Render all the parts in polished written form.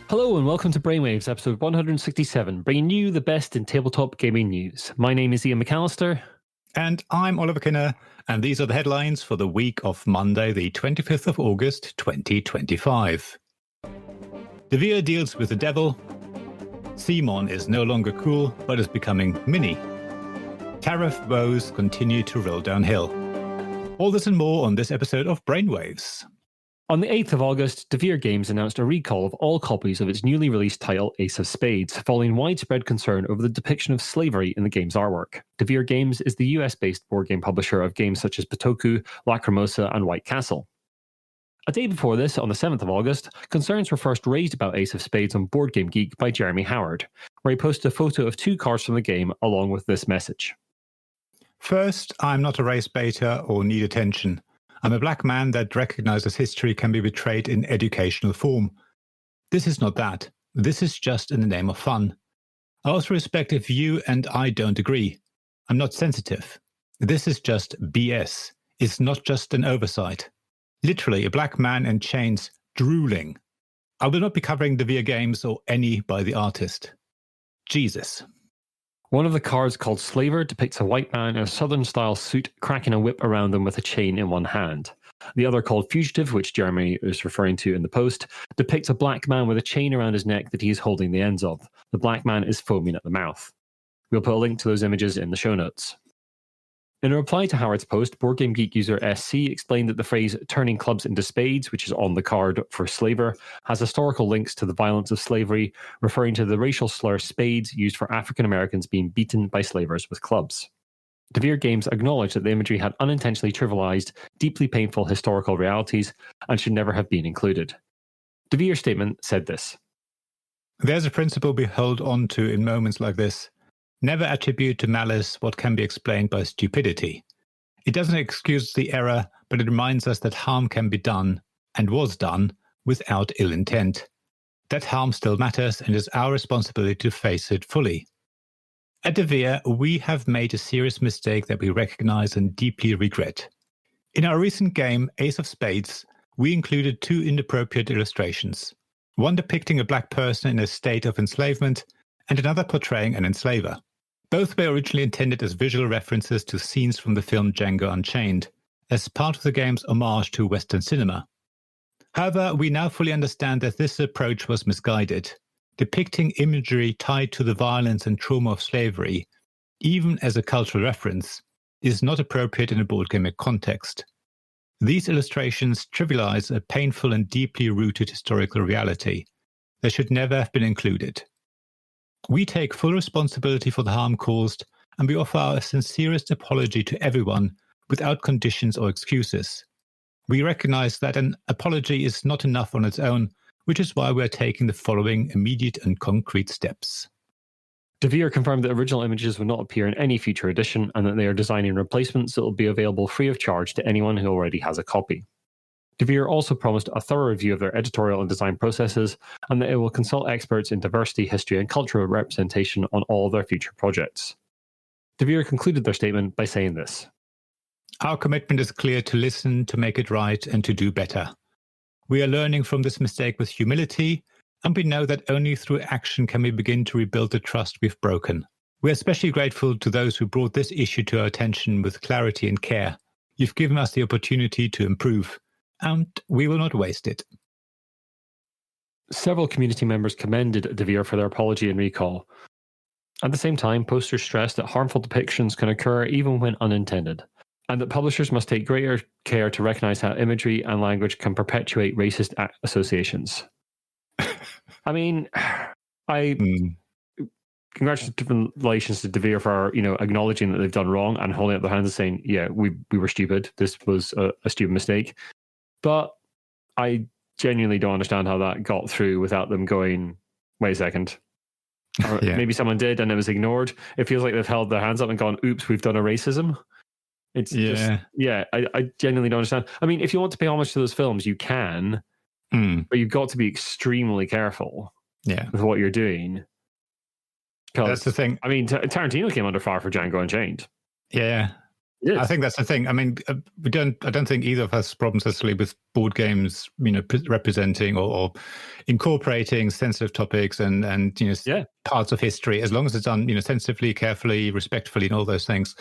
Hello and welcome to Brainwaves, episode 167, bringing you the best in tabletop gaming news. My name is Ian McAllister. And I'm Oliver Kinner, and these are the headlines for the week of Monday, the 25th of August, 2025. Devir deals with the devil. CMON is no longer cool, but is becoming mini. Tariff woes continue to roll downhill. All this and more on this episode of Brainwaves. On the 8th of August, Devir Games announced a recall of all copies of its newly released title Ace of Spades, following widespread concern over the depiction of slavery in the game's artwork. Devir Games is the US-based board game publisher of games such as Bitoku, Lacrimosa, and White Castle. A day before this, on the 7th of August, concerns were first raised about Ace of Spades on Board Game Geek by Jeremy Howard, where he posted a photo of 2 cards from the game along with this message. First, I'm not a race baiter or need attention. I'm a black man that recognizes history can be betrayed in educational form. This is not that. This is just in the name of fun. I also respect if you and I don't agree. I'm not sensitive. This is just BS. It's not just an oversight. Literally, a black man in chains drooling. I will not be covering Devir Games or any by the artist. Jesus. One of the cards, called Slaver, depicts a white man in a southern-style suit cracking a whip around him with a chain in one hand. The other, called Fugitive, which Jeremy is referring to in the post, depicts a black man with a chain around his neck that he is holding the ends of. The black man is foaming at the mouth. We'll put a link to those images in the show notes. In a reply to Howard's post, Board Game Geek user SC explained that the phrase turning clubs into spades, which is on the card for slaver, has historical links to the violence of slavery, referring to the racial slur spades used for African Americans being beaten by slavers with clubs. Devir Games acknowledged that the imagery had unintentionally trivialized deeply painful historical realities and should never have been included. Devir's statement said this: There's a principle we hold on to in moments like this. Never attribute to malice what can be explained by stupidity. It doesn't excuse the error, but it reminds us that harm can be done, and was done, without ill intent. That harm still matters, and it is our responsibility to face it fully. At Devir, we have made a serious mistake that we recognize and deeply regret. In our recent game, Ace of Spades, we included 2 inappropriate illustrations. One depicting a black person in a state of enslavement, and another portraying an enslaver. Both were originally intended as visual references to scenes from the film Django Unchained, as part of the game's homage to Western cinema. However, we now fully understand that this approach was misguided. Depicting imagery tied to the violence and trauma of slavery, even as a cultural reference, is not appropriate in a board game context. These illustrations trivialize a painful and deeply rooted historical reality. They should never have been included. We take full responsibility for the harm caused, and we offer our sincerest apology to everyone without conditions or excuses. We recognize that an apology is not enough on its own, which is why we are taking the following immediate and concrete steps. Devir confirmed that original images will not appear in any future edition and that they are designing replacements that will be available free of charge to anyone who already has a copy. Devir also promised a thorough review of their editorial and design processes, and that it will consult experts in diversity, history, and cultural representation on all their future projects. Devir concluded their statement by saying this: Our commitment is clear to listen, to make it right, and to do better. We are learning from this mistake with humility, and we know that only through action can we begin to rebuild the trust we've broken. We are especially grateful to those who brought this issue to our attention with clarity and care. You've given us the opportunity to improve, and we will not waste it. Several community members commended Devir for their apology and recall. At the same time, posters stressed that harmful depictions can occur even when unintended, and that publishers must take greater care to recognize how imagery and language can perpetuate racist associations. I mean, congratulations to Devir for acknowledging that they've done wrong and holding up their hands and saying, yeah, we were stupid. This was a stupid mistake. But I genuinely don't understand how that got through without them going, wait a second. Or maybe someone did and it was ignored. It feels like they've held their hands up and gone, oops, we've done a racism. It's I genuinely don't understand. I mean, if you want to pay homage to those films, you can, but you've got to be extremely careful with what you're doing. That's the thing. I mean, Tarantino came under fire for Django Unchained. Yeah. It I is. think that's the thing. I mean, I don't think either of us have problems necessarily with board games, representing or incorporating sensitive topics and parts of history, as long as it's done, sensitively, carefully, respectfully, and all those things.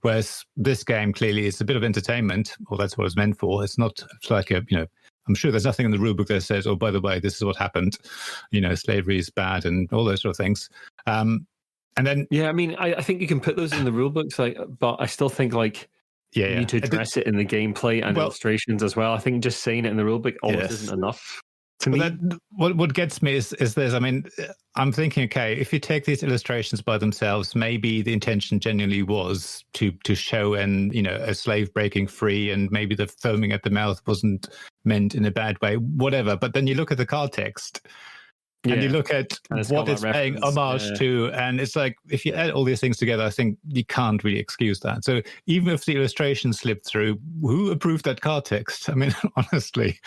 Whereas this game clearly is a bit of entertainment, or that's what it's meant for. It's not. It's like I'm sure there's nothing in the rulebook that says, "Oh, by the way, this is what happened." Slavery is bad and all those sort of things. And then, I mean, I think you can put those in the rule books, but I still think you need to address it in the gameplay and illustrations as well. I think just saying it in the rule book almost isn't enough to me. What gets me is this. I mean, I'm thinking, okay, if you take these illustrations by themselves, maybe the intention genuinely was to show a slave breaking free, and maybe the foaming at the mouth wasn't meant in a bad way, whatever. But then you look at the card text. And you look at what it's paying homage to, and it's like, if you add all these things together, I think you can't really excuse that. So even if the illustration slipped through, who approved that card text? I mean, honestly,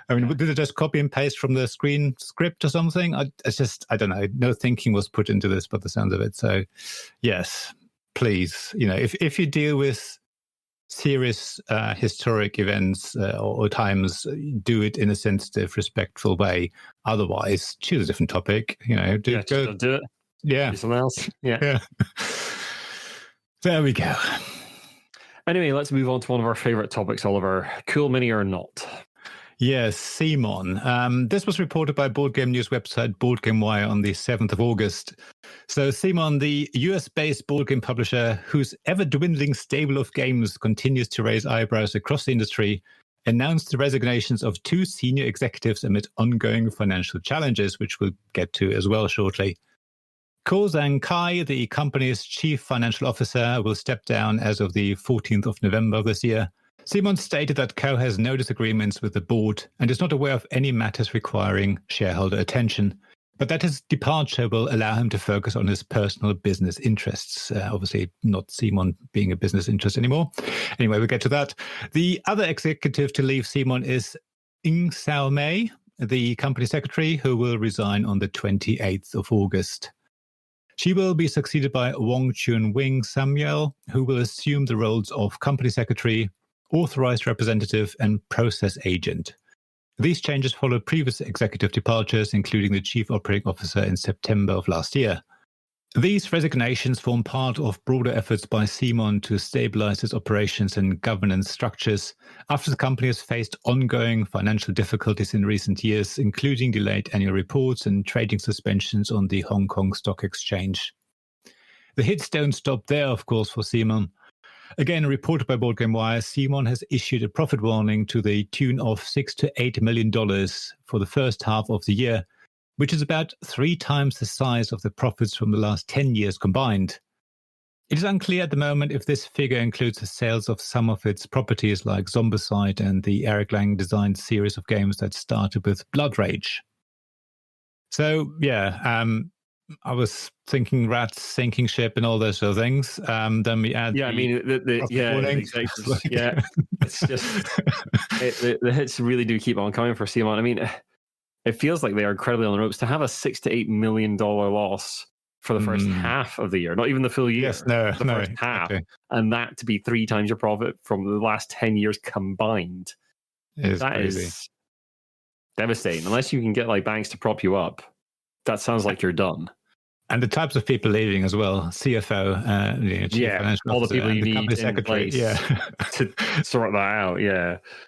did it just copy and paste from the screen script or something? I don't know. No thinking was put into this by the sound of it. So yes, please, if you deal with serious historic events or times, do it in a sensitive, respectful way. Otherwise, choose a different topic. Don't do it. Yeah, do something else. Yeah. There we go. Anyway, let's move on to one of our favorite topics, Oliver. Cool mini or not? Yes, CMON. This was reported by board game news website Board Game Wire on the 7th of August. So CMON, the US-based board game publisher whose ever-dwindling stable of games continues to raise eyebrows across the industry, announced the resignations of 2 senior executives amid ongoing financial challenges, which we'll get to as well shortly. Ko Zhang Kai, the company's chief financial officer, will step down as of the 14th of November of this year. CMON stated that Ko has no disagreements with the board and is not aware of any matters requiring shareholder attention, but that his departure will allow him to focus on his personal business interests. Obviously, not CMON being a business interest anymore. Anyway, we'll get to that. The other executive to leave CMON is Ing Sao Mei, the company secretary, who will resign on the 28th of August. She will be succeeded by Wong Chun Wing Samuel, who will assume the roles of company secretary, authorized representative, and process agent. These changes follow previous executive departures, including the chief operating officer in September of last year. These resignations form part of broader efforts by CMON to stabilize its operations and governance structures after the company has faced ongoing financial difficulties in recent years, including delayed annual reports and trading suspensions on the Hong Kong Stock Exchange. The hits don't stop there, of course, for CMON. Again, reported by Board Game Wire, CMON has issued a profit warning to the tune of $6 to $8 million for the first half of the year, which is about 3 times the size of the profits from the last 10 years combined. It is unclear at the moment if this figure includes the sales of some of its properties like Zombicide and the Eric Lang designed series of games that started with Blood Rage. So, I was thinking rats sinking ship and all those sort of things. Then we add the executives. It's just the hits really do keep on coming for CMON. I mean, it feels like they are incredibly on the ropes to have a $6 to $8 million loss for the first half of the year, not even the full year. Yes, first half, and that to be 3 times your profit from the last 10 years combined. That is devastating. Unless you can get banks to prop you up, that sounds like you're done. And the types of people leaving as well, CFO, chief financial all the officer, people you need in place to sort that out,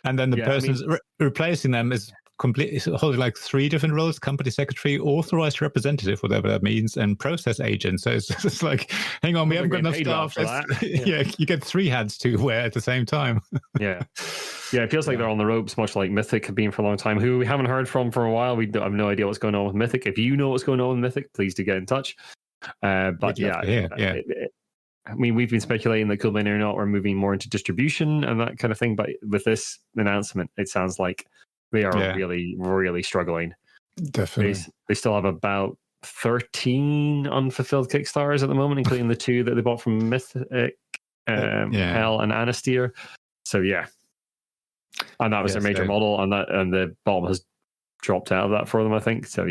And then the person's replacing them is completely holding 3 different roles: company secretary, authorized representative, whatever that means, and process agent. So it's just like, hang on, we haven't got enough staff. You get 3 hats to wear at the same time. It feels like they're on the ropes, much like Mythic have been for a long time, who we haven't heard from for a while. We have no idea what's going on with Mythic. If you know what's going on with Mythic, please do get in touch. I mean, we've been speculating that Cool Mini or not, we're moving more into distribution and that kind of thing. But with this announcement, it sounds like they are really, really struggling. Definitely. They still have about 13 unfulfilled Kickstarters at the moment, including the 2 that they bought from Mythic, Hell and Anastasia. So, and that was their major model, and the bottom has dropped out of that for them, I think. So,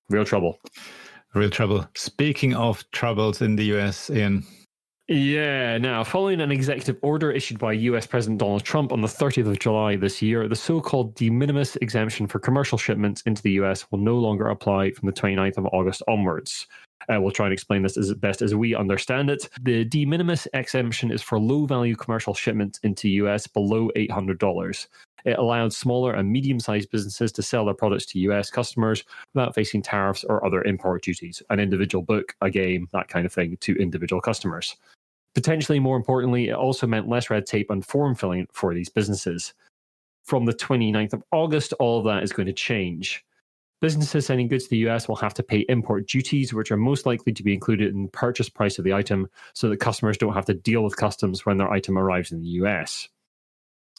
real trouble. Real trouble. Speaking of troubles in the US, Ian. Yeah, now, following an executive order issued by US President Donald Trump on the 30th of July this year, the so-called de minimis exemption for commercial shipments into the US will no longer apply from the 29th of August onwards. We'll try and explain this as best as we understand it. The de minimis exemption is for low-value commercial shipments into US below $800. It allowed smaller and medium-sized businesses to sell their products to US customers without facing tariffs or other import duties, an individual book, a game, that kind of thing, to individual customers. Potentially more importantly, it also meant less red tape and form filling for these businesses. From the 29th of August, all of that is going to change. Businesses sending goods to the US will have to pay import duties, which are most likely to be included in the purchase price of the item, so that customers don't have to deal with customs when their item arrives in the US.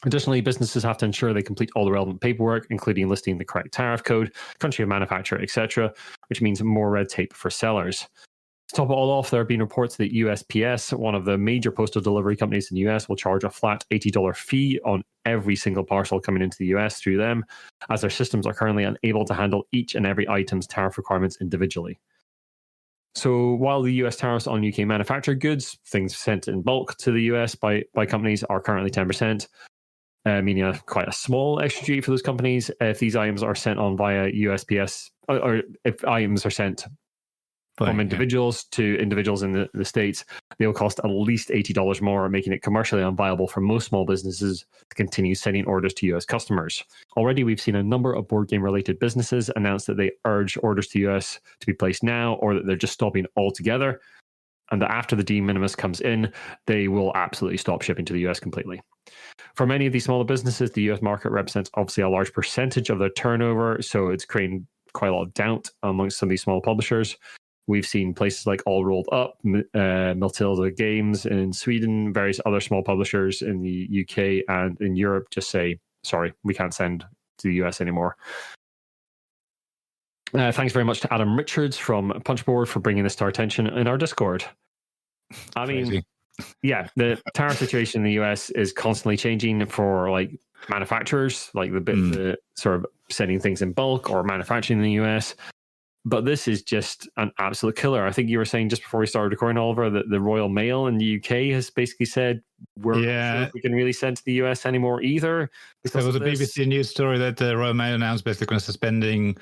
Additionally, businesses have to ensure they complete all the relevant paperwork, including listing the correct tariff code, country of manufacture, etc., which means more red tape for sellers. To top it all off, there have been reports that USPS, one of the major postal delivery companies in the US, will charge a flat $80 fee on every single parcel coming into the US through them, as their systems are currently unable to handle each and every item's tariff requirements individually. So while the US tariffs on UK manufactured goods, things sent in bulk to the US by companies, are currently 10%, meaning quite a small extra duty for those companies, if these items are sent on via USPS, or if items are sent from individuals to individuals in the States, they'll cost at least $80 more, making it commercially unviable for most small businesses to continue sending orders to US customers. Already, we've seen a number of board game-related businesses announce that they urge orders to US to be placed now, or that they're just stopping altogether, and that after the de minimis comes in, they will absolutely stop shipping to the US completely. For many of these smaller businesses, the US market represents obviously a large percentage of their turnover, so it's creating quite a lot of doubt amongst some of these small publishers. We've seen places like All Rolled Up, Matilda Games in Sweden, various other small publishers in the UK and in Europe just say, sorry, we can't send to the US anymore. Thanks very much to Adam Richards from Punchboard for bringing this to our attention in our Discord. I mean, yeah, the tariff situation in the US is constantly changing for like manufacturers, like the sort of sending things in bulk or manufacturing in the US. But this is just an absolute killer. I think you were saying just before we started recording, Oliver, that the Royal Mail in the UK has basically said we're not sure if we can really send to the US anymore either. There was a BBC News story that the Royal Mail announced basically going to suspending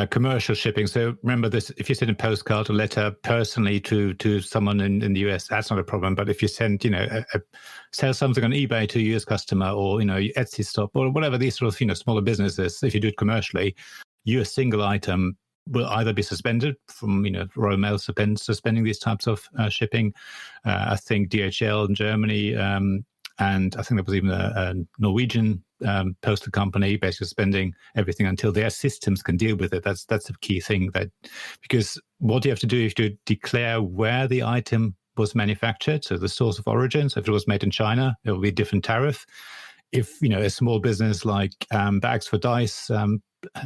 commercial shipping. So remember this, if you send a postcard or letter personally to someone in the US, that's not a problem. But if you send, sell something on eBay to a US customer or, Etsy shop or whatever, these sort of, smaller businesses, if you do it commercially, your single item will either be suspended from, Royal Mail suspending these types of shipping. I think DHL in Germany, and I think there was even a Norwegian postal company basically suspending everything until their systems can deal with it. That's the key thing, because what you have to do is to declare where the item was manufactured, so the source of origin. So if it was made in China, it will be a different tariff. If, a small business like Bags for Dice,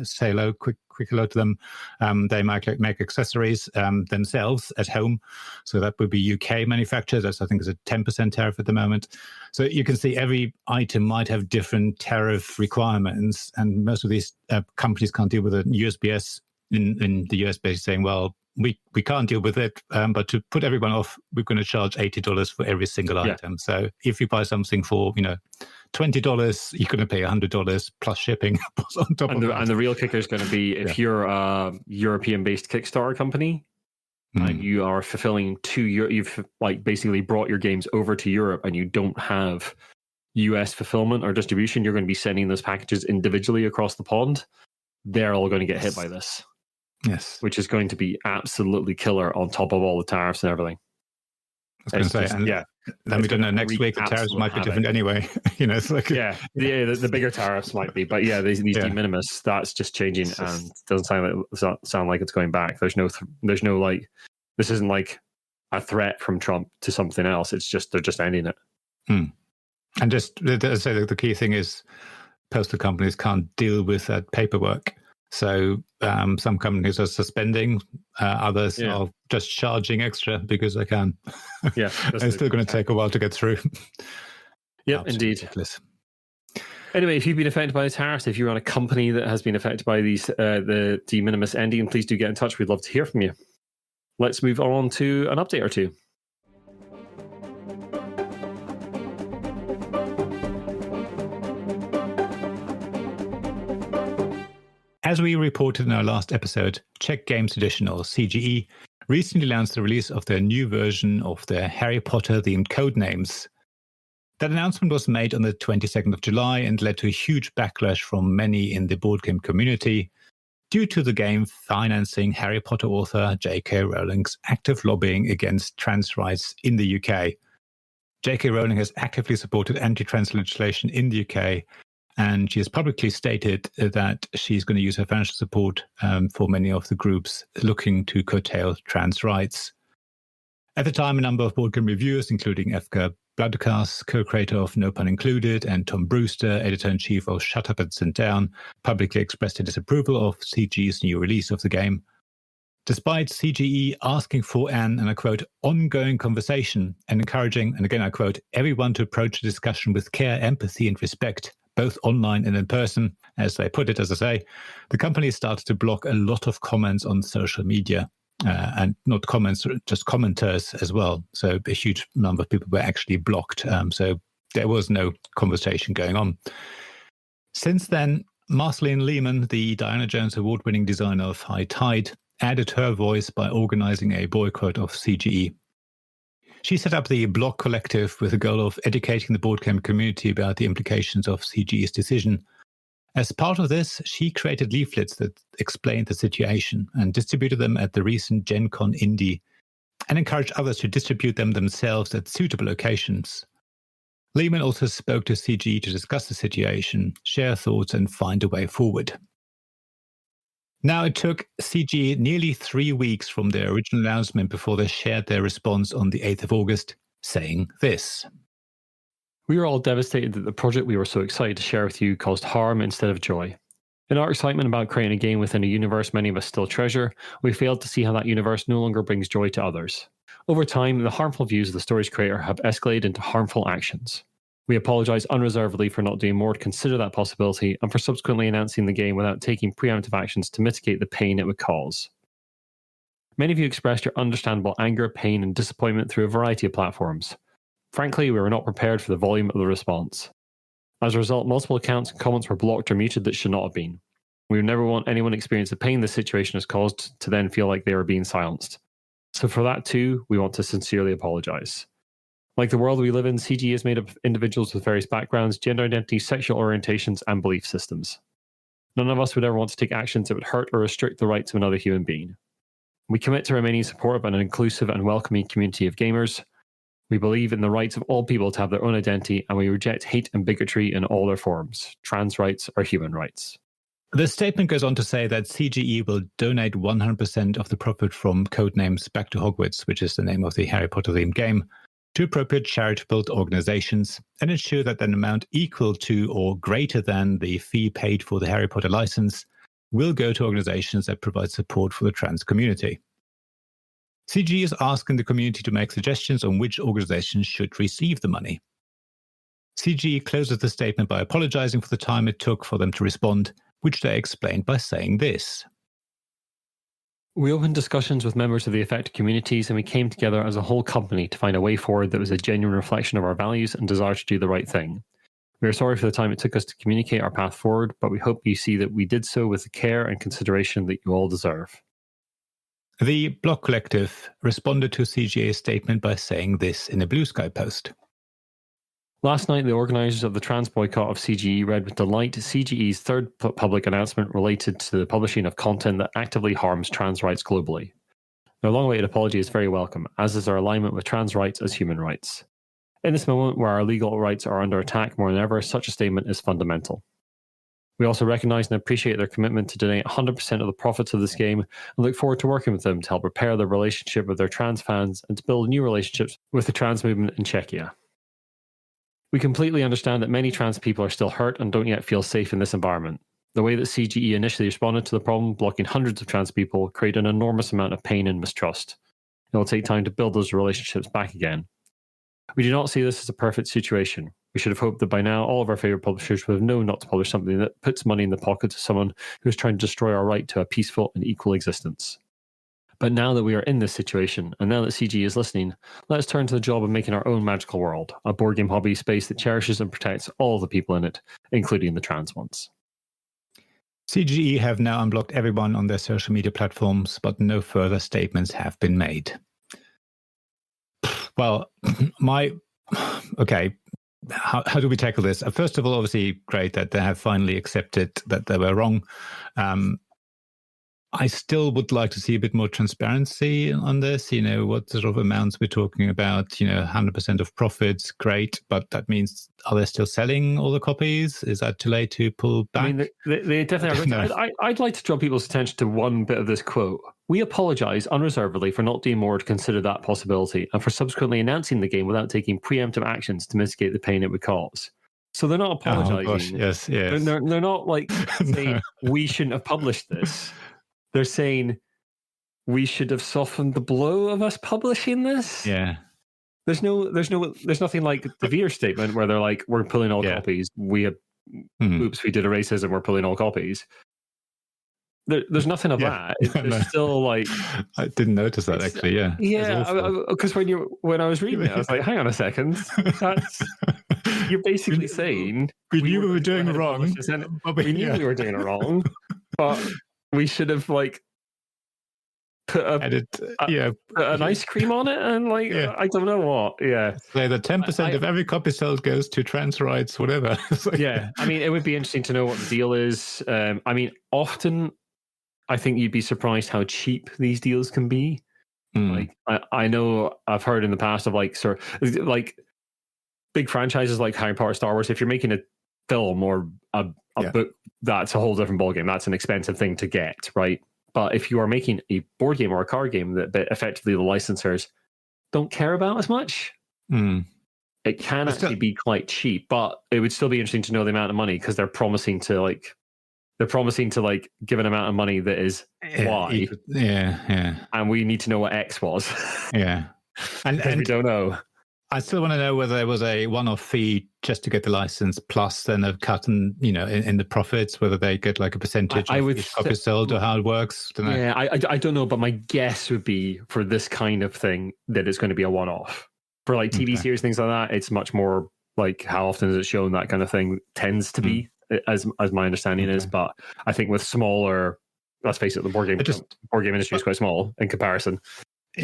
say hello, quick hello to them. They might make accessories themselves at home. So that would be UK manufactured. That's, I think, is a 10% tariff at the moment. So you can see every item might have different tariff requirements. And most of these companies can't deal with it. USPS in the US basically saying, well, we can't deal with it, but to put everyone off, we're going to charge $80 for every single item. So if you buy something for, $20, you're going to pay $100 plus shipping on top of that. And the real kicker is going to be if you're a European-based Kickstarter company and you are fulfilling you've like basically brought your games over to Europe and you don't have US fulfillment or distribution, you're going to be sending those packages individually across the pond. They're all going to get hit by this. Yes. Which is going to be absolutely killer on top of all the tariffs and everything. I was going to say, then we don't know next week the tariffs might be different anyway. It's like the bigger tariffs might be, but these de minimis, that's just changing and doesn't sound like it's going back. There's no like, this isn't like a threat from Trump to something else. It's just they're just ending it. And just as I say, the key thing is postal companies can't deal with that paperwork. So some companies are suspending, others are just charging extra because they can. Yeah, it's still going to take a while to get through. Yep, indeed. Ridiculous. Anyway, if you've been affected by the tariffs, if you're on a company that has been affected by these the de minimis ending, please do get in touch. We'd love to hear from you. Let's move on to an update or two. As we reported in our last episode, Czech Games Edition, or CGE, recently announced the release of their new version of their Harry Potter-themed Codenames. That announcement was made on the 22nd of July and led to a huge backlash from many in the board game community due to the game financing Harry Potter author J.K. Rowling's active lobbying against trans rights in the UK. J.K. Rowling has actively supported anti-trans legislation in the UK, and she has publicly stated that she's going to use her financial support for many of the groups looking to curtail trans rights. At the time, a number of board game reviewers, including Efka Bloodcast, co-creator of No Pun Included, and Tom Brewster, editor-in-chief of Shut Up and Sit Down, publicly expressed their disapproval of CGE's new release of the game. Despite CGE asking for an, and I quote, ongoing conversation and encouraging, and again I quote, everyone to approach the discussion with care, empathy, and respect, both online and in person, as they put it, as I say, the company started to block a lot of comments on social media. And not comments, just commenters as well. So a huge number of people were actually blocked. So there was no conversation going on. Since then, Marceline Lehman, the Diana Jones award-winning designer of High Tide, added her voice by organizing a boycott of CGE. She set up the Block Collective with the goal of educating the board game community about the implications of CGE's decision. As part of this, she created leaflets that explained the situation and distributed them at the recent GenCon Indie and encouraged others to distribute them themselves at suitable locations. Lehman also spoke to CGE to discuss the situation, share thoughts, and find a way forward. Now, it took CGE nearly 3 weeks from their original announcement before they shared their response on the 8th of August, saying this. We were all devastated that the project we were so excited to share with you caused harm instead of joy. In our excitement about creating a game within a universe many of us still treasure, we failed to see how that universe no longer brings joy to others. Over time, the harmful views of the story's creator have escalated into harmful actions. We apologise unreservedly for not doing more to consider that possibility and for subsequently announcing the game without taking preemptive actions to mitigate the pain it would cause. Many of you expressed your understandable anger, pain, and disappointment through a variety of platforms. Frankly, we were not prepared for the volume of the response. As a result, multiple accounts and comments were blocked or muted that should not have been. We would never want anyone to experience the pain this situation has caused to then feel like they were being silenced. So for that too, we want to sincerely apologise. Like the world we live in, CG is made up of individuals with various backgrounds, gender identities, sexual orientations, and belief systems. None of us would ever want to take actions that would hurt or restrict the rights of another human being. We commit to remaining supportive of an inclusive and welcoming community of gamers. We believe in the rights of all people to have their own identity, and we reject hate and bigotry in all their forms. Trans rights are human rights. The statement goes on to say that CGE will donate 100% of the profit from Codenames Back to Hogwarts, which is the name of the Harry Potter-themed game, to appropriate charitable organizations and ensure that an amount equal to or greater than the fee paid for the Harry Potter license will go to organizations that provide support for the trans community. CG is asking the community to make suggestions on which organizations should receive the money. CG closes the statement by apologizing for the time it took for them to respond, which they explained by saying this. We opened discussions with members of the affected communities and we came together as a whole company to find a way forward that was a genuine reflection of our values and desire to do the right thing. We are sorry for the time it took us to communicate our path forward, but we hope you see that we did so with the care and consideration that you all deserve. The Block Collective responded to CGA's statement by saying this in a Blusky post. Last night, the organisers of the trans boycott of CGE read with delight CGE's third public announcement related to the publishing of content that actively harms trans rights globally. Their long-awaited apology is very welcome, as is our alignment with trans rights as human rights. In this moment where our legal rights are under attack more than ever, such a statement is fundamental. We also recognise and appreciate their commitment to donate 100% of the profits of this game and look forward to working with them to help repair their relationship with their trans fans and to build new relationships with the trans movement in Czechia. We completely understand that many trans people are still hurt and don't yet feel safe in this environment. The way that CGE initially responded to the problem, blocking hundreds of trans people, created an enormous amount of pain and mistrust. It will take time to build those relationships back again. We do not see this as a perfect situation. We should have hoped that by now all of our favourite publishers would have known not to publish something that puts money in the pockets of someone who is trying to destroy our right to a peaceful and equal existence. But now that we are in this situation, and now that CG is listening, let us turn to the job of making our own magical world, a board game hobby space that cherishes and protects all the people in it, including the trans ones. CGE have now unblocked everyone on their social media platforms, but no further statements have been made. Well, okay, how do we tackle this? First of all, obviously, great that they have finally accepted that they were wrong. I still would like to see a bit more transparency on this. What sort of amounts we're talking about. 100% of profits, great, but that means, are they still selling all the copies? Is that too late to pull back? I mean, they definitely are. I'd like to draw people's attention to one bit of this quote. We apologise unreservedly for not doing more to consider that possibility and for subsequently announcing the game without taking preemptive actions to mitigate the pain it would cause. So they're not apologising. Oh, gosh, yes. They're not like saying we shouldn't have published this. They're saying we should have softened the blow of us publishing this. Yeah. There's nothing like the Devir statement where they're like, we're pulling all copies. Oops, we did a racism. We're pulling all copies. There's nothing of that. There's still like, I didn't notice that actually. Yeah. Yeah. Because when I was reading it, I was like, hang on a second. You're basically saying we knew we were doing it wrong. We knew we were doing it wrong, but we should have like put an ice cream on it and I don't know what. Yeah. So the 10% of every copy sold goes to trans rights, whatever. Yeah. I mean, it would be interesting to know what the deal is. I mean, often I think you'd be surprised how cheap these deals can be. Like I know I've heard in the past of like big franchises like Harry Potter, Star Wars. If you're making a film or a book, that's a whole different ballgame. That's an expensive thing to get, right? But if you are making a board game or a card game that effectively the licensors don't care about as much, it can actually be quite cheap. But it would still be interesting to know the amount of money because they're promising to give an amount of money that is Y. And we need to know what X was. Yeah. And we don't know. I still want to know whether there was a one-off fee just to get the license, plus then a cut in the profits, whether they get like a percentage of each copy sold or how it works. Don't know. Yeah, I don't know, but my guess would be for this kind of thing that it's going to be a one-off. For like TV series, things like that, it's much more like how often is it shown, that kind of thing tends to be, as my understanding is. But I think with smaller, let's face it, the board game industry is quite small in comparison.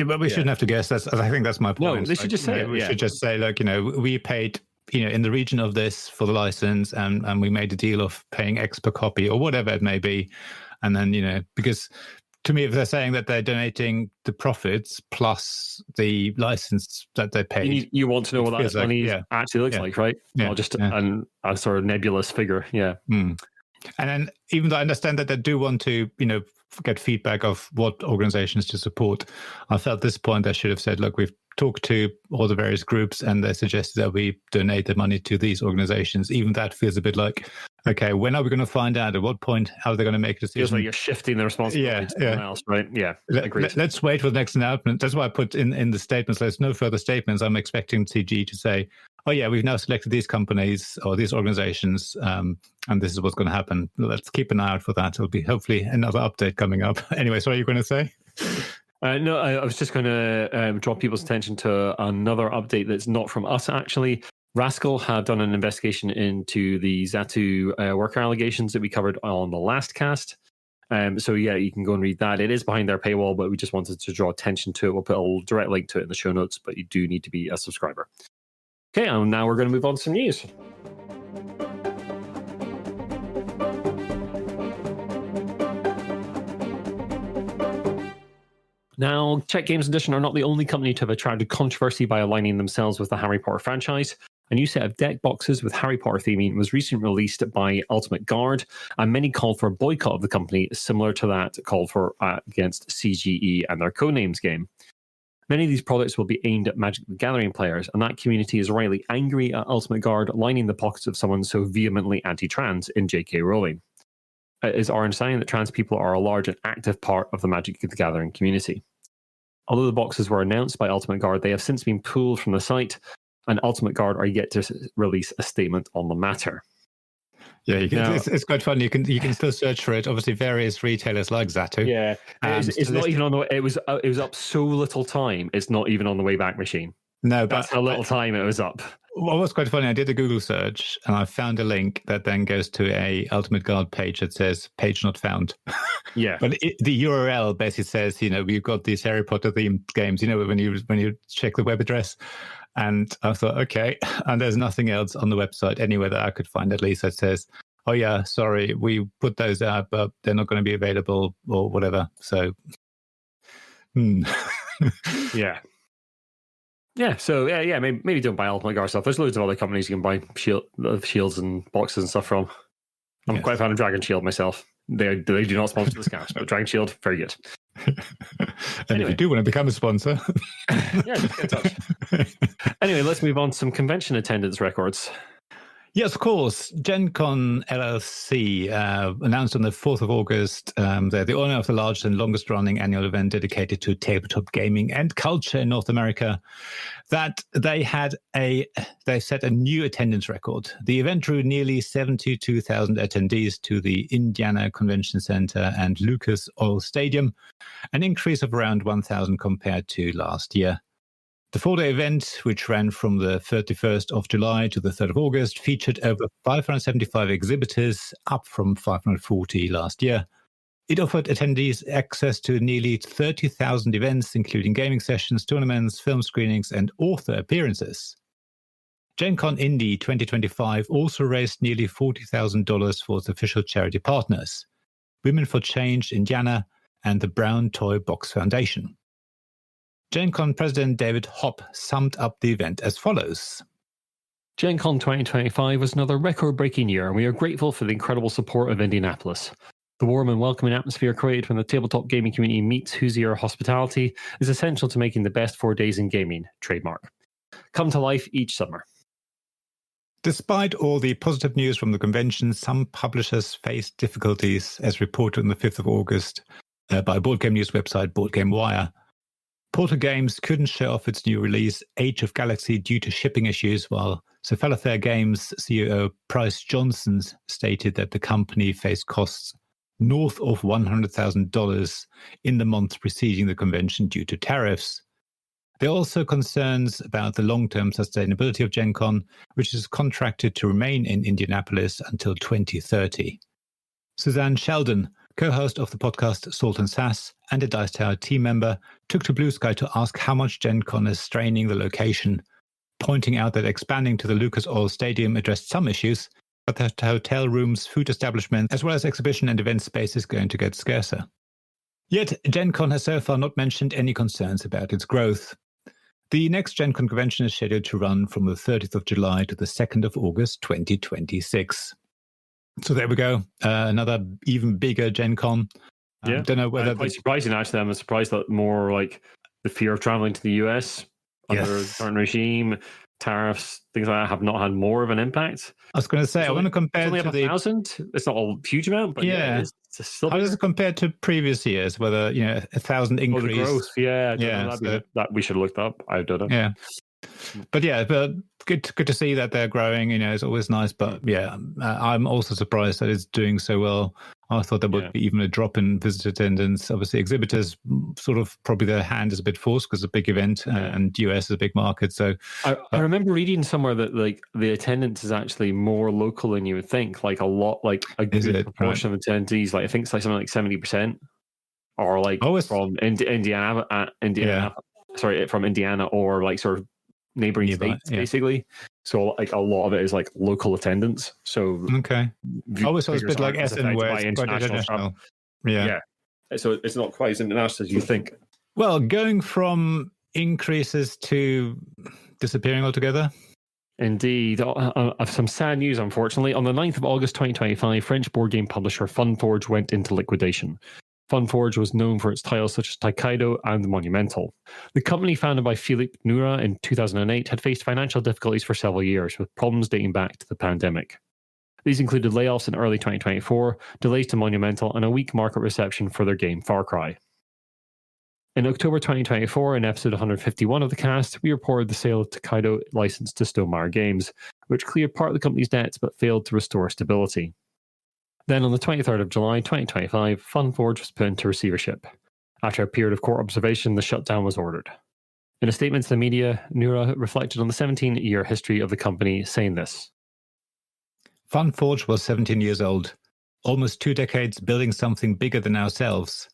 But we shouldn't have to guess. I think that's my point. No, they should just say it. We should just say, look, we paid, in the region of this for the license, and we made a deal of paying X per copy or whatever it may be. And then, because to me, if they're saying that they're donating the profits plus the license that they paid, you want to know what that money actually looks like, right? Yeah. Not just a sort of nebulous figure. Yeah. And then, even though I understand that they do want to, get feedback of what organizations to support, I felt at this point I should have said, look, we've talked to all the various groups and they suggested that we donate the money to these organizations. Even that feels a bit like, okay, when are we going to find out? At what point are they going to make a decision? Feels like you're shifting the responsibility to someone else, right? Yeah, agreed. Let's wait for the next announcement. That's why I put in the statements, there's no further statements. I'm expecting CG to say, oh yeah, we've now selected these companies or these organizations, and this is what's going to happen. Let's keep an eye out for that. It'll be hopefully another update coming up. Anyway, so what are you going to say? No, I was just going to draw people's attention to another update that's not from us, actually. Rascal have done an investigation into the Zatu worker allegations that we covered on the last cast. So yeah, you can go and read that. It is behind their paywall, but we just wanted to draw attention to it. We'll put a direct link to it in the show notes, but you do need to be a subscriber. Okay, and now we're going to move on to some news. Now, Czech Games Edition are not the only company to have attracted controversy by aligning themselves with the Harry Potter franchise. A new set of deck boxes with Harry Potter theming was recently released by Ultimate Guard, and many called for a boycott of the company, similar to that called for against CGE and their Codenames game. Many of these products will be aimed at Magic the Gathering players, and that community is rightly angry at Ultimate Guard lining the pockets of someone so vehemently anti-trans in J.K. Rowling. It is our understanding that trans people are a large and active part of the Magic the Gathering community. Although the boxes were announced by Ultimate Guard, they have since been pulled from the site, and Ultimate Guard are yet to release a statement on the matter. Yeah, it's quite fun. You can still search for it. Obviously, various retailers like Zatu. Yeah, it's not even on the. It was up so little time. It's not even on the Wayback Machine. No, that's how little time it was up. What was quite funny, I did a Google search and I found a link that then goes to a Ultimate Guard page that says page not found. Yeah. But the URL basically says, we've got these Harry Potter themed games, when you check the web address. And I thought, okay, and there's nothing else on the website anywhere that I could find at least that says, oh yeah, sorry, we put those out, but they're not going to be available or whatever. So, Yeah. Yeah, so maybe don't buy Ultimate Guard stuff. There's loads of other companies you can buy shields and boxes and stuff from. I'm quite a fan of Dragon Shield myself. They do not sponsor this cast, but Dragon Shield, very good. And if you do want to become a sponsor, yeah, just get in touch. Anyway, let's move on to some convention attendance records. Yes, of course. GenCon LLC announced on the 4th of August they're the owner of the largest and longest running annual event dedicated to tabletop gaming and culture in North America, that they set a new attendance record. The event drew nearly 72,000 attendees to the Indiana Convention Center and Lucas Oil Stadium, an increase of around 1,000 compared to last year. The 4-day event, which ran from the 31st of July to the 3rd of August, featured over 575 exhibitors, up from 540 last year. It offered attendees access to nearly 30,000 events, including gaming sessions, tournaments, film screenings, and author appearances. GenCon Indy 2025 also raised nearly $40,000 for its official charity partners, Women for Change Indiana and the Brown Toy Box Foundation. GenCon President David Hopp summed up the event as follows. GenCon 2025 was another record-breaking year, and we are grateful for the incredible support of Indianapolis. The warm and welcoming atmosphere created when the tabletop gaming community meets Hoosier hospitality is essential to making the best 4 days in gaming, trademark. Come to life each summer. Despite all the positive news from the convention, some publishers faced difficulties, as reported on the 5th of August by board game news website Board Game Wire. Portal Games couldn't show off its new release, Age of Galaxy, due to shipping issues, while Cephalofair Games CEO Bryce Johnson stated that the company faced costs north of $100,000 in the month preceding the convention due to tariffs. There are also concerns about the long-term sustainability of GenCon, which is contracted to remain in Indianapolis until 2030. Suzanne Sheldon, co-host of the podcast Salt and Sass and a Dice Tower team member, took to Blusky to ask how much GenCon is straining the location, pointing out that expanding to the Lucas Oil Stadium addressed some issues, but that hotel rooms, food establishments, as well as exhibition and event space is going to get scarcer. Yet, GenCon has so far not mentioned any concerns about its growth. The next GenCon convention is scheduled to run from the 30th of July to the 2nd of August 2026. So there we go. Another even bigger GenCon. Yeah. Don't know whether quite surprising, actually. I'm surprised that more like the fear of traveling to the US under the current regime, tariffs, things like that have not had more of an impact. I was going to say, I want to compare to the 1,000. It's not a huge amount, but it's still. How does it compare to previous years? Whether 1,000 increase? The growth, that we should have looked up. I don't know. Yeah, but good to see that they're growing. It's always nice. But I'm also surprised that it's doing so well. I thought there would be even a drop in visitor attendance. Obviously, exhibitors sort of probably their hand is a bit forced because it's a big event and US is a big market. So I remember reading somewhere that like the attendance is actually more local than you would think. Like a lot, like a good proportion of attendees. Like I think it's like something like 70%, or like from Indiana. From Indiana or like sort of neighboring states, basically. So like a lot of it is like local attendance. So okay, always a bit like SN West, international. Yeah. So it's not quite as international as you think. Well, going from increases to disappearing altogether. Indeed. Some sad news, unfortunately. On the 9th of August 2025, French board game publisher Funforge went into liquidation. Funforge was known for its titles such as Taikaido and Monumental. The company, founded by Philippe Noura in 2008, had faced financial difficulties for several years, with problems dating back to the pandemic. These included layoffs in early 2024, delays to Monumental, and a weak market reception for their game Far Cry. In October 2024, in episode 151 of the cast, we reported the sale of Taikaido license to Stonemaier Games, which cleared part of the company's debts but failed to restore stability. Then on the 23rd of July 2025, Funforge was put into receivership. After a period of court observation, the shutdown was ordered. In a statement to the media, Nura reflected on the 17-year history of the company, saying this. Funforge was 17 years old, almost 2 decades building something bigger than ourselves.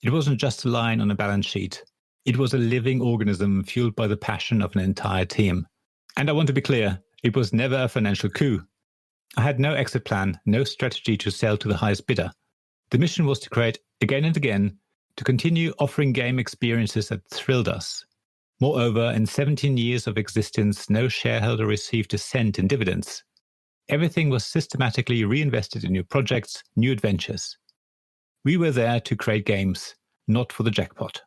It wasn't just a line on a balance sheet. It was a living organism fueled by the passion of an entire team. And I want to be clear, it was never a financial coup. I had no exit plan, no strategy to sell to the highest bidder. The mission was to create, again and again, to continue offering game experiences that thrilled us. Moreover, in 17 years of existence, no shareholder received a cent in dividends. Everything was systematically reinvested in new projects, new adventures. We were there to create games, not for the jackpot.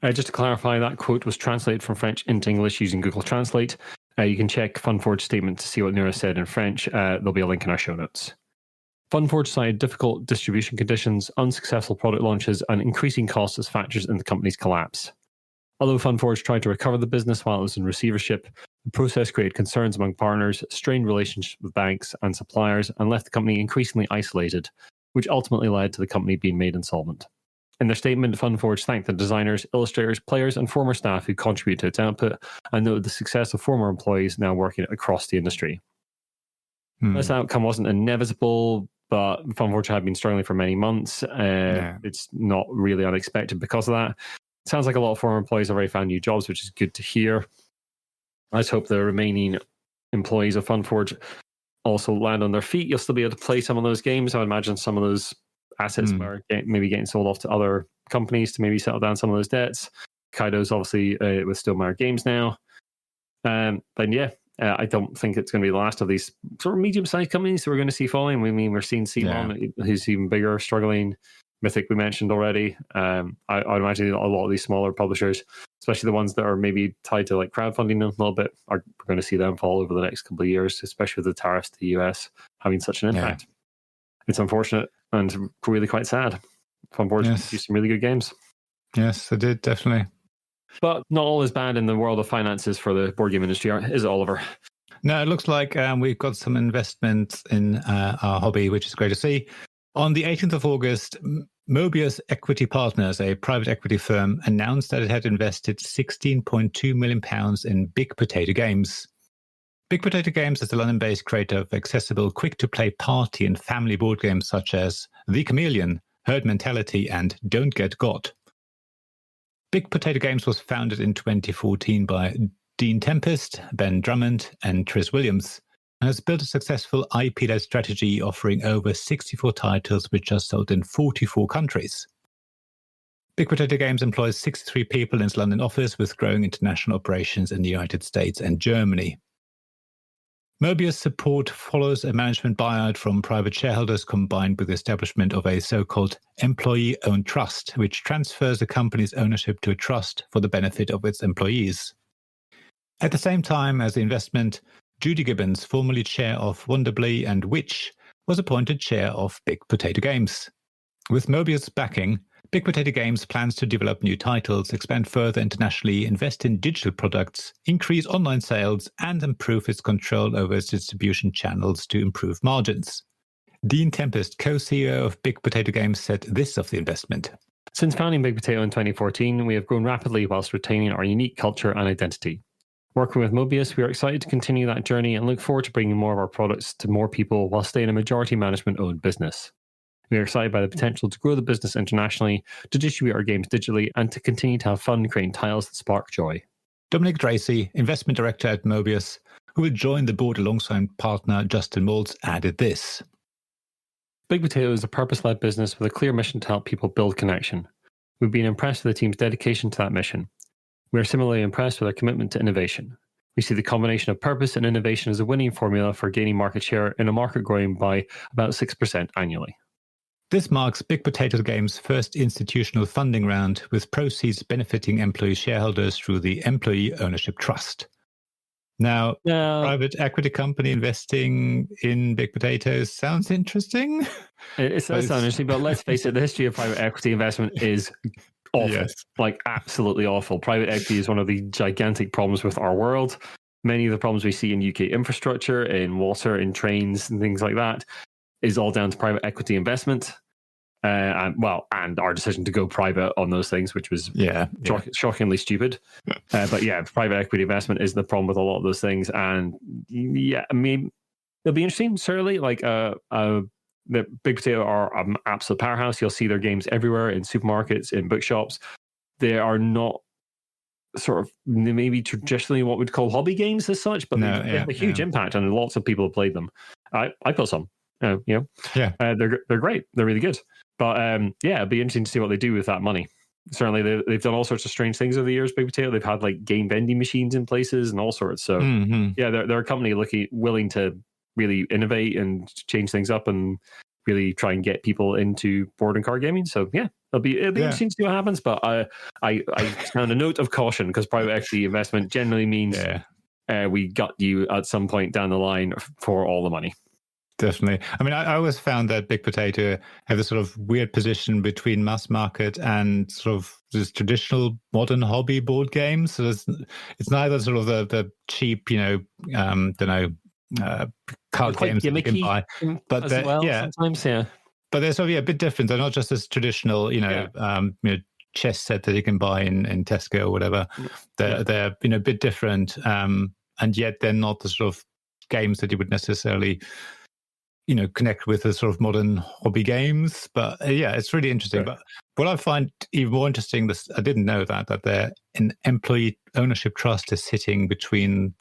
Just to clarify, that quote was translated from French into English using Google Translate. You can check Funforge's statement to see what Nura said in French. There'll be a link in our show notes. Funforge cited difficult distribution conditions, unsuccessful product launches, and increasing costs as factors in the company's collapse. Although Funforge tried to recover the business while it was in receivership, the process created concerns among partners, strained relationships with banks and suppliers, and left the company increasingly isolated, which ultimately led to the company being made insolvent. In their statement, Funforge thanked the designers, illustrators, players, and former staff who contributed to its output, and noted the success of former employees now working across the industry. This outcome wasn't inevitable, but Funforge had been struggling for many months. It's not really unexpected because of that. It sounds like a lot of former employees have already found new jobs, which is good to hear. I just hope the remaining employees of Funforge also land on their feet. You'll still be able to play some of those games. I would imagine some of those assets are maybe getting sold off to other companies to maybe settle down some of those debts. Kaido's obviously with Stillmeyer Games now. But yeah, I don't think it's going to be the last of these sort of medium-sized companies that we're going to see falling. I mean, we're seeing CMON, who's even bigger, struggling. Mythic, we mentioned already. I would imagine a lot of these smaller publishers, especially the ones that are maybe tied to like crowdfunding a little bit, are going to see them fall over the next couple of years, especially with the tariffs to the US having such an impact. It's unfortunate and really quite sad. Funforge produced some really good games. Yes, they did, definitely. But not all is bad in the world of finances for the board game industry, is it, Oliver? No, it looks like we've got some investment in our hobby, which is great to see. On the 18th of August, Mobeus Equity Partners, a private equity firm, announced that it had invested £16.2 million in Big Potato Games. Big Potato Games is a London-based creator of accessible, quick-to-play party and family board games such as The Chameleon, Herd Mentality, and Don't Get Got. Big Potato Games was founded in 2014 by Dean Tempest, Ben Drummond, and Tris Williams, and has built a successful IP-led strategy offering over 64 titles which are sold in 44 countries. Big Potato Games employs 63 people in its London office with growing international operations in the United States and Germany. Mobeus support follows a management buyout from private shareholders combined with the establishment of a so-called employee-owned trust, which transfers the company's ownership to a trust for the benefit of its employees. At the same time as the investment, Judy Gibbons, formerly chair of Wonderbly and Witch, was appointed chair of Big Potato Games. With Mobeus' backing, Big Potato Games plans to develop new titles, expand further internationally, invest in digital products, increase online sales, and improve its control over its distribution channels to improve margins. Dean Tempest, co-CEO of Big Potato Games, said this of the investment. Since founding Big Potato in 2014, we have grown rapidly whilst retaining our unique culture and identity. Working with Mobeus, we are excited to continue that journey and look forward to bringing more of our products to more people while staying a majority management-owned business. We are excited by the potential to grow the business internationally, to distribute our games digitally, and to continue to have fun creating titles that spark joy. Dominic Tracy, investment director at Mobeus, who will join the board alongside partner Justin Moulds, added this. Big Potato is a purpose-led business with a clear mission to help people build connection. We've been impressed with the team's dedication to that mission. We are similarly impressed with our commitment to innovation. We see the combination of purpose and innovation as a winning formula for gaining market share in a market growing by about 6% annually. This marks Big Potato Games' first institutional funding round, with proceeds benefiting employee shareholders through the Employee Ownership Trust. Now, private equity company investing in Big Potatoes sounds interesting. It does sound interesting, but let's face it, the history of private equity investment is awful. Yes. Like, absolutely awful. Private equity is one of the gigantic problems with our world. Many of the problems we see in UK infrastructure, in water, in trains, and things like that is all down to private equity investment. and our decision to go private on those things, which was shockingly stupid. But yeah, private equity investment is the problem with a lot of those things. And yeah, I mean, it'll be interesting. Certainly, like the Big Potato are an absolute powerhouse. You'll see their games everywhere in supermarkets, in bookshops. They are not sort of maybe traditionally what we'd call hobby games as such, but they have a huge impact, and lots of people have played them. I put some. They're great. They're really good. But it'd be interesting to see what they do with that money. Certainly, they've done all sorts of strange things over the years. Big Potato. They've had like game vending machines in places and all sorts. So they're a company willing to really innovate and change things up and really try and get people into board and card gaming. So yeah, it'll be interesting to see what happens. But I sound a note of caution, because private equity investment generally means we gut you at some point down the line for all the money. Definitely. I mean, I always found that Big Potato have this sort of weird position between mass market and sort of this traditional modern hobby board games. So it's neither sort of the cheap, card games that you can buy, but sometimes, but they're sort of a bit different. They're not just this traditional, chess set that you can buy in Tesco or whatever. They're a bit different, and yet they're not the sort of games that you would necessarily connect with the sort of modern hobby games. But it's really interesting. Right. But what I find even more interesting, I didn't know that their employee ownership trust is sitting between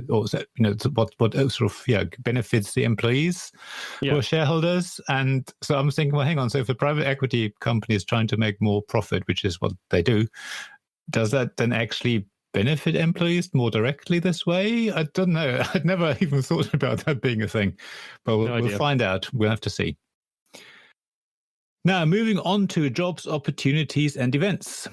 what sort of benefits the employees or shareholders. And so I'm thinking, well, hang on. So if a private equity company is trying to make more profit, which is what they do, does that then actually benefit employees more directly this way? I don't know. I'd never even thought about that being a thing, but we'll find out. We'll have to see. Now, moving on to jobs, opportunities, and events.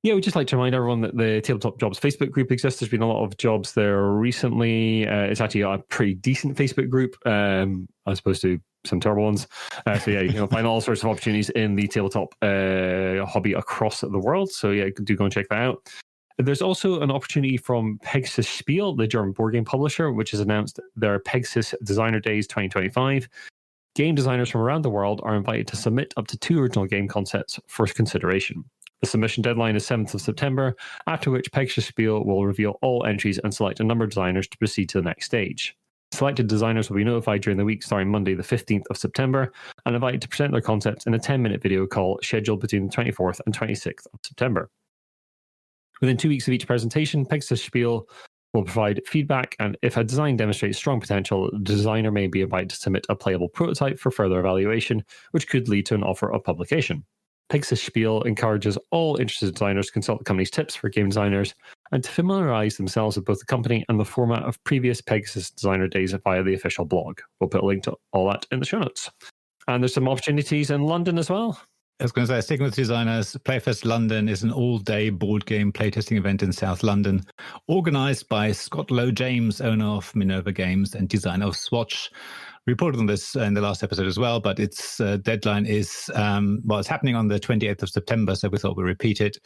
Yeah, we'd just like to remind everyone that the Tabletop Jobs Facebook group exists. There's been a lot of jobs there recently. It's actually a pretty decent Facebook group, as opposed to some terrible ones. You can find all sorts of opportunities in the tabletop hobby across the world. So yeah, do go and check that out. There's also an opportunity from Pegasus Spiel, the German board game publisher, which has announced their Pegasus Designer Days 2025. Game designers from around the world are invited to submit up to 2 original game concepts for consideration. The submission deadline is 7th of September, after which Pegasus Spiel will reveal all entries and select a number of designers to proceed to the next stage. Selected designers will be notified during the week starting Monday the 15th of September and invited to present their concepts in a 10-minute video call scheduled between the 24th and 26th of September. Within 2 weeks of each presentation, Pegasus Spiel will provide feedback, and if a design demonstrates strong potential, the designer may be invited to submit a playable prototype for further evaluation, which could lead to an offer of publication. Pegasus Spiel encourages all interested designers to consult the company's tips for game designers and to familiarize themselves with both the company and the format of previous Pegasus Designer Days via the official blog. We'll put a link to all that in the show notes. And there's some opportunities in London as well. I was going to say, sticking with designers, Playfest London is an all-day board game playtesting event in South London, organised by Scott Lowe James, owner of Minerva Games and designer of Swatch. We reported on this in the last episode as well, but its deadline is, it's happening on the 28th of September, so we thought we'd repeat it.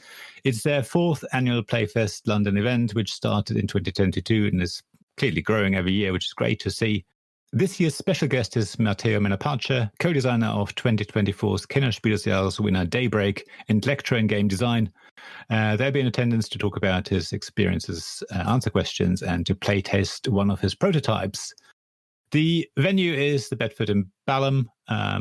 It's their 4th annual Playfest London event, which started in 2022 and is clearly growing every year, which is great to see. This year's special guest is Matteo Menapace, co-designer of 2024's Kennerspieljahres winner Daybreak and lecturer in game design. They'll be in attendance to talk about his experiences, answer questions, and to playtest one of his prototypes. The venue is the Bedford in Balham,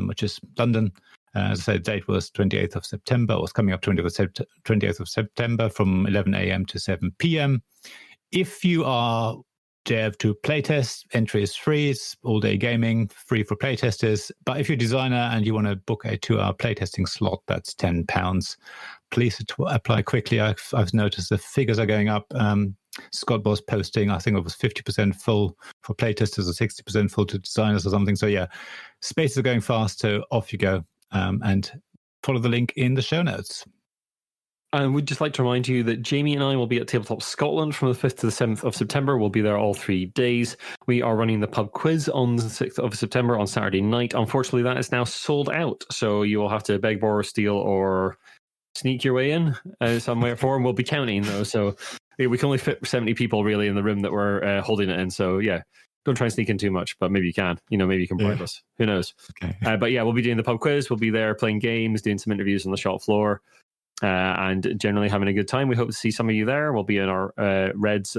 which is London. As I said, the date was 28th of September, or was coming up 28th of September from 11 a.m. to 7 p.m. If you are there to playtest, entry is free. It's all-day gaming, free for playtesters. But if you're a designer and you want to book a 2-hour playtesting slot, that's £10. Please apply quickly. I've noticed the figures are going up. Scott was posting, I think it was 50% full for playtesters or 60% full to designers or something. So yeah, spaces are going fast, so off you go. And follow the link in the show notes. And we'd just like to remind you that Jamie and I will be at Tabletop Scotland from the 5th to the 7th of September. We'll be there all 3 days. We are running the pub quiz on the 6th of September on Saturday night. Unfortunately, that is now sold out. So you will have to beg, borrow, steal, or sneak your way in some way or form. We'll be counting though, so we can only fit 70 people really in the room that we're holding it in. So yeah, don't try and sneak in too much, but maybe you can. Maybe you can bribe us. Who knows? Okay. But yeah, we'll be doing the pub quiz. We'll be there playing games, doing some interviews on the shop floor, and generally having a good time. We hope to see some of you there. We'll be in our Reds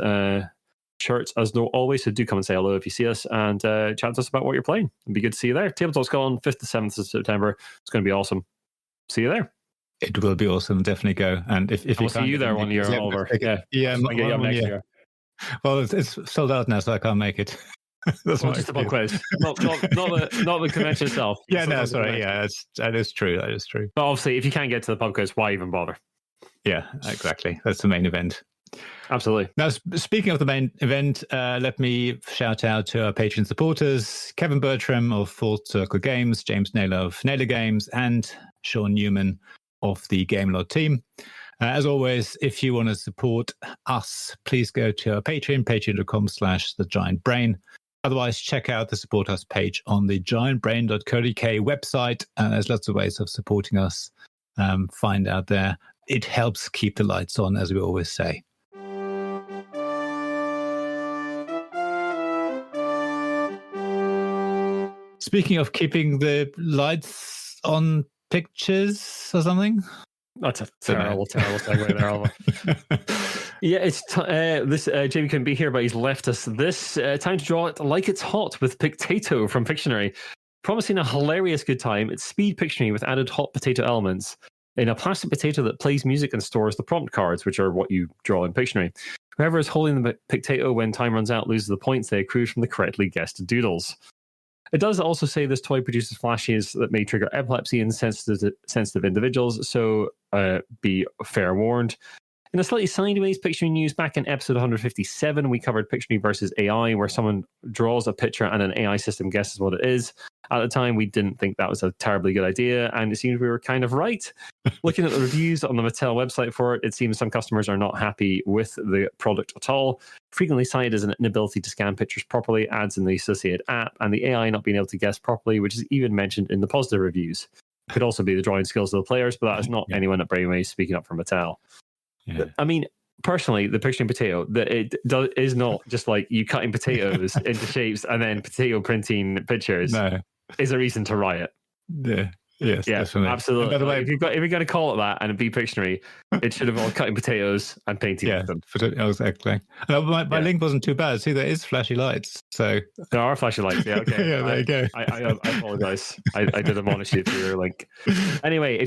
shirts as always, so do come and say hello if you see us and chat to us about what you're playing. It'd be good to see you there. Tabletop Scotland, 5th to 7th of September. It's going to be awesome. See you there. It will be awesome. Definitely go. And if we'll see you there one year, Oliver. Yeah, next year. Well, it's sold out now, so I can't make it. That's just a pub quiz, not the convention itself. Yeah, no, sorry. Yeah, that is true. But obviously, if you can't get to the pub quiz, why even bother? Yeah, exactly. That's the main event. Absolutely. Now, speaking of the main event, let me shout out to our Patreon supporters: Kevin Bertram of Full Circle Games, James Naylor of Naylor Games, and Shaun Newman of the Gamelord team. As always, if you want to support us, please go to our Patreon, patreon.com/thegiantbrain. Otherwise, check out the support us page on the giantbrain.co.uk website. There's lots of ways of supporting us. Find out there. It helps keep the lights on, as we always say. Speaking of keeping the lights on pictures or something. That's a terrible segue there, Oliver. Yeah, it's this. Jamie couldn't be here, but he's left us this time to draw it like it's hot with Potato from Pictionary. Promising a hilarious good time, it's speed Pictionary with added hot potato elements in a plastic potato that plays music and stores the prompt cards, which are what you draw in Pictionary. Whoever is holding the potato when time runs out loses the points they accrue from the correctly guessed doodles. It does also say this toy produces flashes that may trigger epilepsy in sensitive individuals, so be fair warned. In a slightly sideways Pictionary news, back in episode 157, we covered Pictionary versus AI, where someone draws a picture and an AI system guesses what it is. At the time, we didn't think that was a terribly good idea, and it seems we were kind of right. Looking at the reviews on the Mattel website for it, it seems some customers are not happy with the product at all. Frequently cited as an inability to scan pictures properly, ads in the associated app, and the AI not being able to guess properly, which is even mentioned in the positive reviews. Could also be the drawing skills of the players, but that is not anyone at Brainwaves speaking up for Mattel. Yeah. I mean, personally, the Pictionary Potato, is not just like you cutting potatoes into shapes and then potato printing pictures. No. Is a reason to riot. Yeah. Yes, yeah, definitely. Absolutely. By the way, if you're going to call it that and it be Pictionary, it should have all cutting potatoes and painting them. Exactly. My link wasn't too bad. See, there is flashy lights. So there are flashy lights. Yeah, okay. Yeah, there you go. I apologize. I did admonish you through your link. Anyway,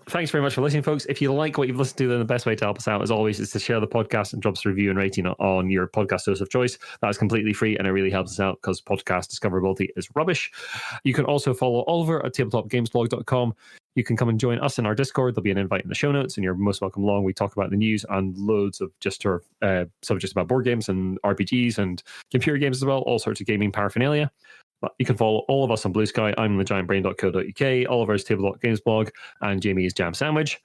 thanks very much for listening, folks. If you like what you've listened to, then the best way to help us out, as always, is to share the podcast and drop us a review and rating on your podcast dose of choice. That is completely free and it really helps us out because podcast discoverability is rubbish. You can also follow Oliver at tabletopgamesblog.com. You can come and join us in our Discord. There'll be an invite in the show notes, and you're most welcome along. We talk about the news and loads of just subjects about board games and RPGs and computer games as well, all sorts of gaming paraphernalia. But you can follow all of us on Blusky. I'm thegiantbrain.co.uk, Oliver's Tabletop Games blog, and Jamie is Jam Sandwich.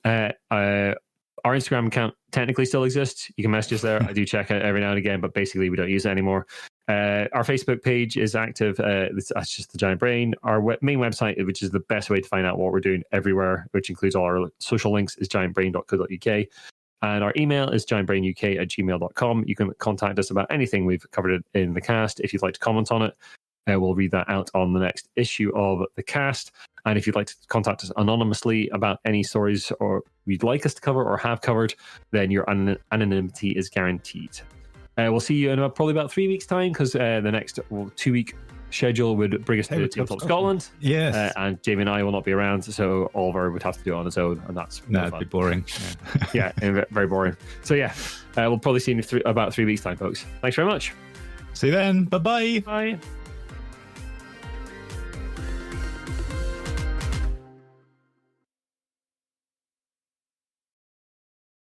Our Instagram account technically still exists. You can message us there. I do check it every now and again, but basically we don't use it anymore. Our Facebook page is active. That's just The Giant Brain. Our main website, which is the best way to find out what we're doing everywhere, which includes all our social links, is giantbrain.co.uk. And our email is giantbrainuk@gmail.com. You can contact us about anything we've covered in the cast. If you'd like to comment on it, we'll read that out on the next issue of the cast. And if you'd like to contact us anonymously about any stories or you'd like us to cover or have covered, then your anonymity is guaranteed. We'll see you in probably about 3 weeks' time, because the next 2-week schedule would bring us to Tabletop Scotland. Yes. And Jamie and I will not be around, so Oliver would have to do it on his own, and that's it'd be boring. Yeah, very boring. So yeah, we'll probably see you in about 3 weeks' time, folks. Thanks very much. See you then. Bye-bye. Bye.